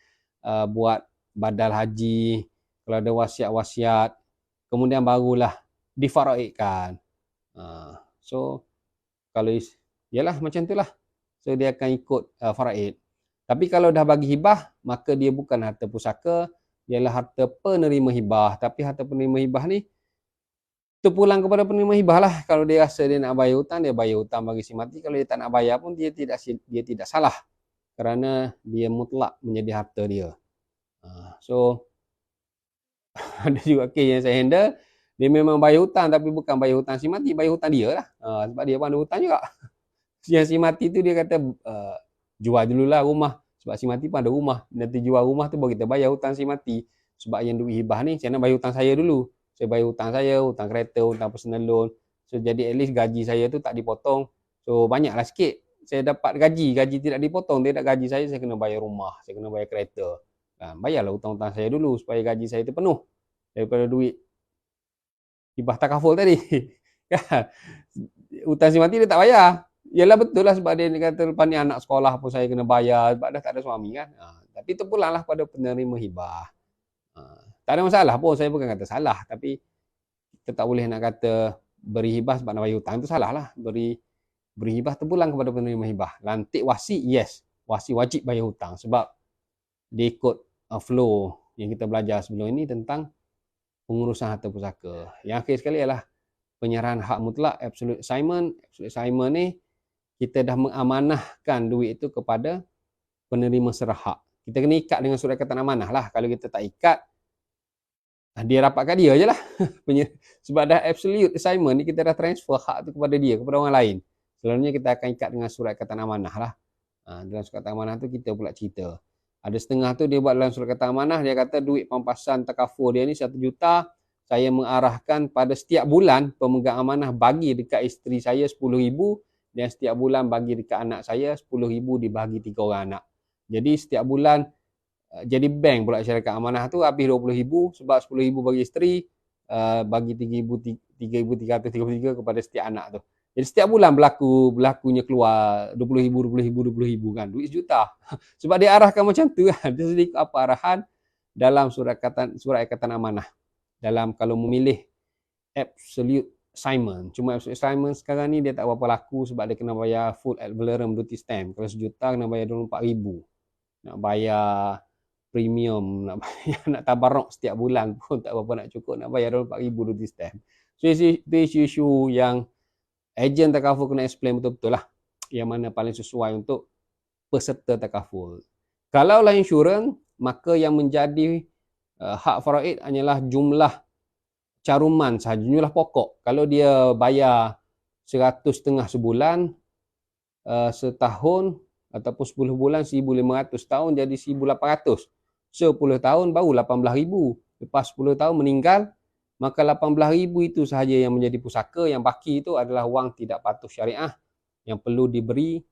Speaker 1: buat badal haji, kalau ada wasiat-wasiat, kemudian barulah difaraidkan. So kalau yalah macam itulah, so dia akan ikut faraid. Tapi kalau dah bagi hibah, maka dia bukan harta pusaka, ialah harta penerima hibah. Tapi harta penerima hibah ni terpulang kepada penerima hibah lah. Kalau dia rasa dia nak bayar hutang, dia bayar hutang bagi si mati. Kalau dia tak nak bayar pun dia tidak salah, kerana dia mutlak menjadi harta dia. So ada juga kes yang saya handle, dia memang bayar hutang tapi bukan bayar hutang si mati, bayar hutang dia lah. Sebab dia pun ada hutang juga. Yang si mati tu dia kata, jual dululah rumah, sebab si mati pun ada rumah. Nanti jual rumah tu baru kita bayar hutang si mati. Sebab yang duit hibah ni, saya nak bayar hutang saya dulu. Saya bayar hutang saya, hutang kereta, hutang personal loan. So jadi at least gaji saya tu tak dipotong. So banyaklah sikit saya dapat gaji tidak dipotong. Tidak gaji saya kena bayar rumah, saya kena bayar kereta. Bayarlah hutang-hutang saya dulu supaya gaji saya tu penuh daripada duit hibah takaful tadi. Hutang si mati dia tak bayar. Yalah betul lah, sebab dia kata lepas ni anak sekolah pun saya kena bayar, sebab dah tak ada suami kan. Tapi terpulanglah pada penerima hibah. Tak ada masalah pun, saya bukan kata salah, tapi kita tak boleh nak kata beri hibah sebab nak bayar hutang, itu salah lah. Beri hibah terpulang kepada penerima hibah. Lantik wasi, yes, wasi wajib bayar hutang sebab dia ikut flow yang kita belajar sebelum ini tentang pengurusan harta pusaka. Yang akhir sekali ialah penyerahan hak mutlak, absolute assignment. Absolute assignment ni kita dah mengamanahkan duit itu kepada penerima serah hak. Kita kena ikat dengan surat ikatan amanah lah. Kalau kita tak ikat, dia rapatkan dia je lah. Sebab dah absolute assignment ni, kita dah transfer hak tu kepada dia, kepada orang lain. Selalunya kita akan ikat dengan surat ikatan amanah lah. Dalam surat ikatan amanah tu kita pula cerita. Ada setengah tu dia buat dalam surat ikatan amanah, dia kata duit pampasan takaful dia ni 1 juta, saya mengarahkan pada setiap bulan pemegang amanah bagi dekat isteri saya 10,000, dan setiap bulan bagi dekat anak saya 10,000 dibagi 3 orang anak. Jadi setiap bulan jadi bank pula syarikat amanah tu, habis 20,000 sebab 10,000 bagi isteri, bagi 3,333 kepada setiap anak tu. Jadi setiap bulan berlakunya keluar 20,000 kan, duit 1 juta. Sebab dia arahkan macam tu kan. Dia sedikit apa arahan dalam surat ikatan amanah. Dalam kalau memilih absolute assignment. Cuma absolute assignment sekarang ni dia tak berapa laku sebab dia kena bayar full ad valorem duty stamp. Kalau 1 juta kena bayar 24,000. Nak bayar premium, nak bayar nak tabarruk setiap bulan pun tak berapa nak cukup, nak bayar 24,000 duty stamp. So itu isu-isu yang ejen takaful kena explain betul-betul lah, yang mana paling sesuai untuk peserta takaful. Kalaulah insurans, maka yang menjadi hak faraid hanyalah jumlah caruman sahaja, jumlah pokok. Kalau dia bayar 100,500 sebulan, setahun ataupun 10 bulan 1,500, tahun jadi 1,800. 10 tahun baru 18,000. Lepas 10 tahun meninggal, maka 18,000 itu sahaja yang menjadi pusaka. Yang baki itu adalah wang tidak patuh syariah yang perlu diberi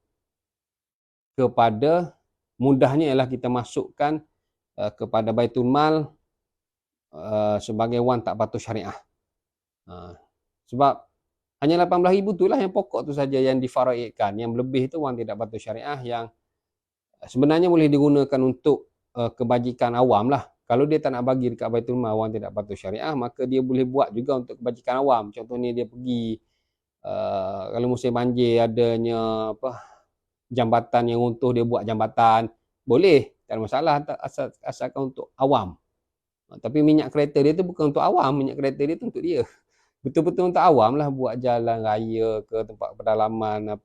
Speaker 1: kepada, mudahnya ialah kita masukkan kepada Baitul Mal sebagai wang tak patuh syariah. Sebab hanya 18,000 itulah yang pokok tu saja yang difaraidkan. Yang lebih itu wang tidak patuh syariah yang sebenarnya boleh digunakan untuk kebajikan awam lah. Kalau dia tak nak bagi dekat Baitul Mal wang tidak patuh syariah, maka dia boleh buat juga untuk kebajikan awam. Contohnya dia pergi kalau musim banjir adanya jambatan yang runtuh, dia buat jambatan, boleh, tak ada masalah, asalkan untuk awam. Tapi minyak kereta dia tu bukan untuk awam, minyak kereta dia tu untuk dia. Betul-betul untuk awam lah, buat jalan raya ke tempat pedalaman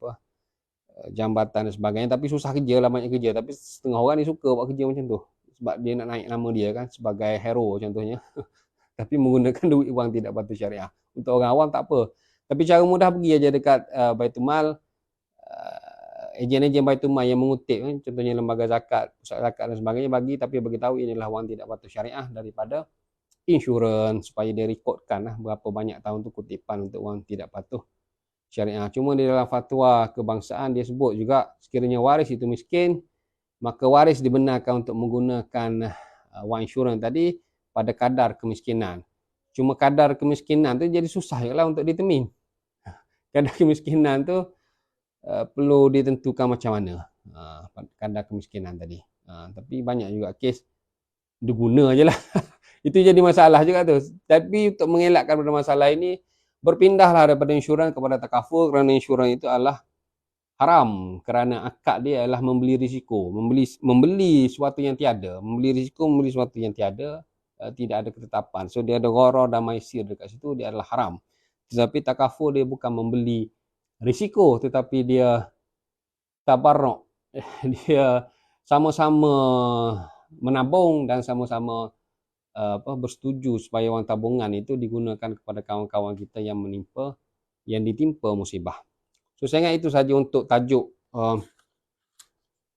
Speaker 1: jambatan dan sebagainya, tapi susah kerja lah, banyak kerja. Tapi setengah orang ni suka buat kerja macam tu sebab dia nak naik nama dia kan sebagai hero contohnya. Tapi menggunakan duit wang tidak patut syariah. Untuk orang awam tak apa. Tapi cara mudah pergi aja dekat Baitul Mal, ejen-ejen Baitul Mal yang mengutip kan, contohnya lembaga zakat, pusat zakat dan sebagainya, bagi tapi bagi tahu inilah wang tidak patut syariah daripada insurans, supaya dia rekodkan lah berapa banyak tahun tu kutipan untuk wang tidak patuh syariah. Cuma di dalam fatwa kebangsaan dia sebut juga sekiranya waris itu miskin, maka waris dibenarkan untuk menggunakan wang insurans tadi pada kadar kemiskinan. Cuma kadar kemiskinan tu jadi susah je lah untuk ditemin. Kadar kemiskinan tu perlu ditentukan macam mana kadar kemiskinan tadi. Tapi banyak juga kes diguna je lah. Itu jadi masalah juga tu. Tapi untuk mengelakkan pada masalah ini, berpindahlah daripada insurans kepada takaful, kerana insurans itu adalah haram, kerana akad dia adalah membeli risiko, membeli sesuatu yang tiada, membeli risiko, membeli sesuatu yang tiada, tidak ada ketetapan. So dia ada gharar dan maisir dekat situ, dia adalah haram. Tetapi takaful dia bukan membeli risiko, tetapi dia tabarruk. Dia sama-sama menabung dan sama-sama bersetuju supaya wang tabungan itu digunakan kepada kawan-kawan kita yang ditimpa musibah. So saya ingat itu saja untuk tajuk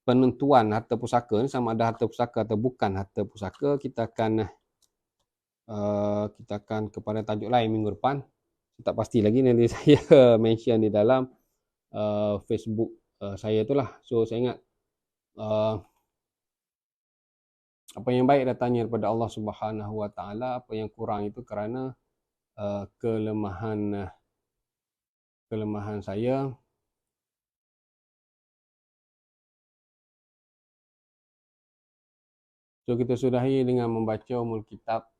Speaker 1: penentuan harta pusaka ni, sama ada harta pusaka atau bukan harta pusaka. Kita akan kepada tajuk lain minggu depan. Saya tak pasti lagi, nanti saya mention di dalam Facebook saya itulah. So saya ingat apa yang baik datangnya daripada Allah Subhanahu Wa Taala, apa yang kurang itu kerana kelemahan saya. So kita sudahi dengan membaca Ummul Kitab,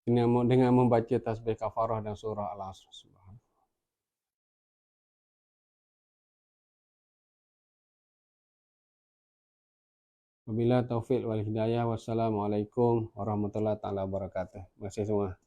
Speaker 1: dengan membaca tasbih kafarah dan surah Al-Asr. Wabillahi taufiq wal hidayah. Wassalamualaikum warahmatullahi taala wabarakatuh. Terima kasih semua.